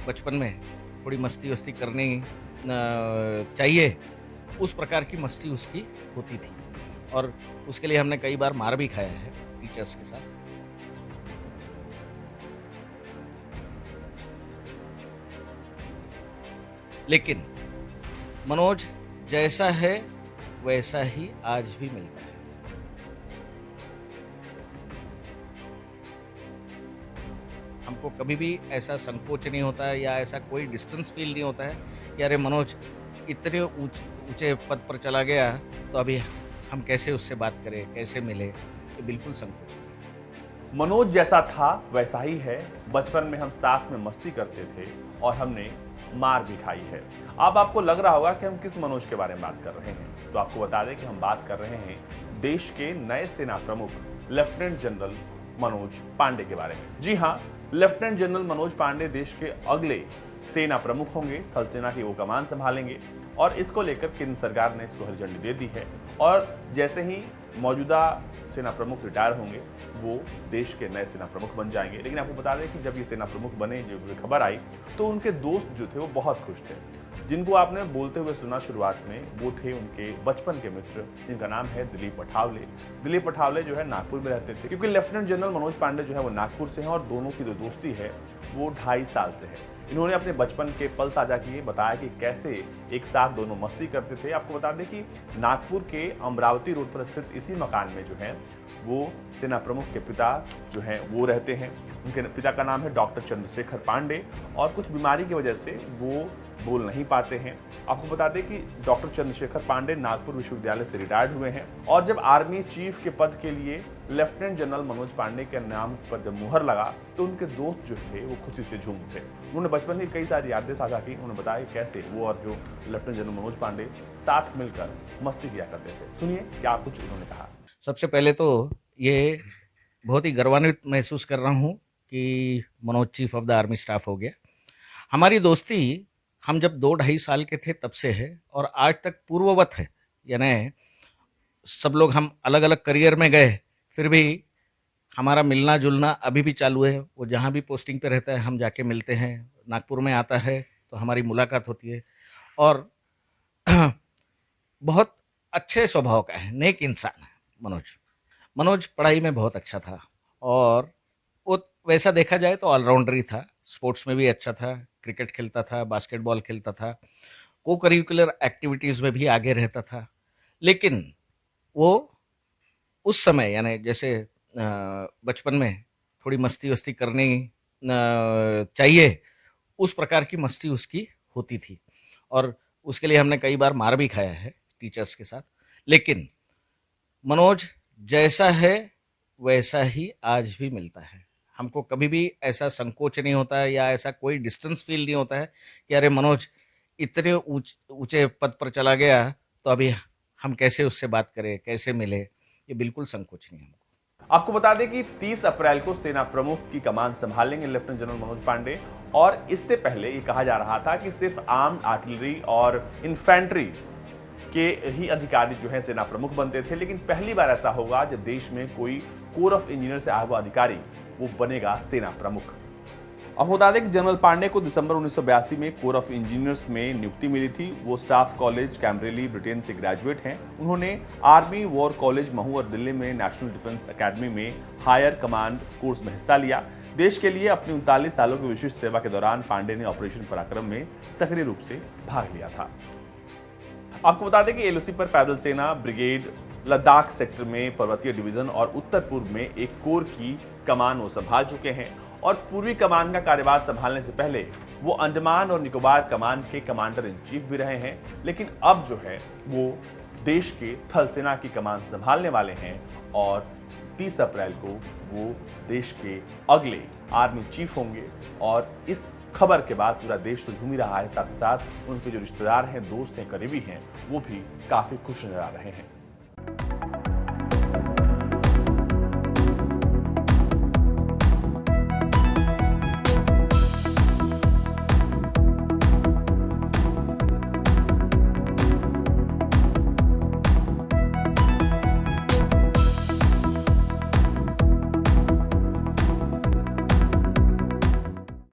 बचपन में थोड़ी मस्ती वस्ती करनी चाहिए, उस प्रकार की मस्ती उसकी होती थी और उसके लिए हमने कई बार मार भी खाया है टीचर्स के साथ। लेकिन मनोज जैसा है वैसा ही आज भी मिलता है। हमको कभी भी ऐसा संकोच नहीं होता है या ऐसा कोई डिस्टेंस फील नहीं होता है कि अरे मनोज इतने ऊंचे पद पर चला गया, तो अभी हम कैसे उससे बात करें, कैसे मिले, ये बिल्कुल संकोच नहीं। मनोज जैसा था वैसा ही है। बचपन में हम साथ में मस्ती करते थे और हमने मार भी खाई है। अब आपको लग रहा होगा कि हम किस मनोज के बारे में बात कर रहे हैं, तो आपको बता दें कि हम बात कर रहे हैं देश के नए सेना प्रमुख लेफ्टिनेंट जनरल मनोज पांडे के बारे में। जी हाँ, लेफ्टिनेंट जनरल मनोज पांडे देश के अगले सेना प्रमुख होंगे। थल सेना की वो कमान संभालेंगे और इसको लेकर केंद्र सरकार ने इसको हरी झंडी दे दी है। और जैसे ही मौजूदा सेना प्रमुख रिटायर होंगे, वो देश के नए सेना प्रमुख बन जाएंगे। लेकिन आपको बता दें कि जब ये सेना प्रमुख बने, जब ये खबर आई, तो उनके दोस्त जो थे वो बहुत खुश थे। जिनको आपने बोलते हुए सुना शुरुआत में, वो थे उनके बचपन के मित्र, जिनका नाम है दिलीप पठावले। दिलीप पठावले जो है नागपुर में रहते थे, क्योंकि लेफ्टिनेंट जनरल मनोज पांडे जो है वो नागपुर से हैं और दोनों की जो दोस्ती है वो 2.5 साल से है। इन्होंने अपने बचपन के पल साझा किए, बताया कि कैसे एक साथ दोनों मस्ती करते थे। आपको बता दें कि नागपुर के अमरावती रोड पर स्थित इसी मकान में जो है वो सेना प्रमुख के पिता जो हैं वो रहते हैं। उनके पिता का नाम है डॉक्टर चंद्रशेखर पांडे और कुछ बीमारी की वजह से वो बोल नहीं पाते हैं। आपको बता दें कि डॉक्टर चंद्रशेखर पांडे नागपुर विश्वविद्यालय से रिटायर्ड हुए हैं और जब आर्मी चीफ के पद के लिए लेफ्टिनेंट जनरल मनोज पांडे के नाम पर जब मुहर लगा, तो उनके दोस्त जो थे वो खुशी से झूम उठे। उन्होंने बचपन की कई सारी यादें साझा की। उन्होंने बताया कैसे वो और जो लेफ्टिनेंट जनरल मनोज पांडे साथ मिलकर मस्ती किया करते थे। सुनिए क्या कुछ उन्होंने कहा। सबसे पहले तो ये बहुत ही गर्वान्वित महसूस कर रहा हूँ कि Manoj chief of the army staff हो गया। हमारी दोस्ती हम जब 2-2.5 साल के थे तब से है और आज तक पूर्ववत है। यानी सब लोग हम अलग अलग करियर में गए, फिर भी हमारा मिलना जुलना अभी भी चालू है। वो जहाँ भी पोस्टिंग पे रहता है हम जाके मिलते हैं, नागपुर में आता है तो हमारी मुलाकात होती है और बहुत अच्छे स्वभाव का है, नेक इंसान है मनोज पढ़ाई में बहुत अच्छा था और वो वैसा देखा जाए तो ऑलराउंडर ही था। स्पोर्ट्स में भी अच्छा था, क्रिकेट खेलता था, बास्केटबॉल खेलता था, को करिकुलर एक्टिविटीज़ में भी आगे रहता था। लेकिन वो उस समय यानी जैसे बचपन में थोड़ी मस्ती वस्ती करनी चाहिए, उस प्रकार की मस्ती उसकी होती थी और उसके लिए हमने कई बार मार भी खाया है टीचर्स के साथ। लेकिन मनोज जैसा है वैसा ही आज भी मिलता है। हमको कभी भी ऐसा संकोच नहीं होता है या ऐसा कोई डिस्टेंस फील नहीं होता है कि अरे मनोज इतने ऊंचे पद पर चला गया, तो अभी हम कैसे उससे बात करें, कैसे मिले, ये बिल्कुल संकोच नहीं है हमको। आपको बता दें कि 30 अप्रैल को सेना प्रमुख की कमान संभालेंगे लेफ्टिनेंट जनरल मनोज पांडे और इससे पहले ये कहा जा रहा था कि सिर्फ आर्म्ड आर्टिलरी और इन्फेंट्री के ही अधिकारी जो है सेना प्रमुख बनते थे। लेकिन पहली बार ऐसा होगा जब देश में कोई कोर ऑफ इंजीनियर से आया हुआ अधिकारी वो बनेगा सेना प्रमुख। अब बता दें कि जनरल पांडे को दिसंबर 1982 में कोर ऑफ इंजीनियर्स में नियुक्ति मिली थी। वो स्टाफ कॉलेज कैम्ब्रेली ब्रिटेन से ग्रेजुएट हैं। उन्होंने आर्मी वॉर कॉलेज महू और दिल्ली में नेशनल डिफेंस एकेडमी में हायर कमांड कोर्स में हिस्सा लिया। देश के लिए अपनी 39 सालों की विशिष्ट सेवा के दौरान पांडे ने ऑपरेशन पराक्रम में सक्रिय रूप से भाग लिया था। आपको बता दें कि एलओसी पर पैदल सेना ब्रिगेड, लद्दाख सेक्टर में पर्वतीय डिवीजन और उत्तर पूर्व में एक कोर की कमान वो संभाल चुके हैं और पूर्वी कमान का कार्यभार संभालने से पहले वो अंडमान और निकोबार कमान के कमांडर इन चीफ भी रहे हैं। लेकिन अब जो है वो देश के थल सेना की कमान संभालने वाले हैं और 30 अप्रैल को वो देश के अगले आर्मी चीफ होंगे। और इस खबर के बाद पूरा देश तो झूम ही रहा है, साथ ही साथ उनके जो रिश्तेदार हैं, दोस्त हैं, करीबी हैं, वो भी काफी खुश नजर आ रहे हैं।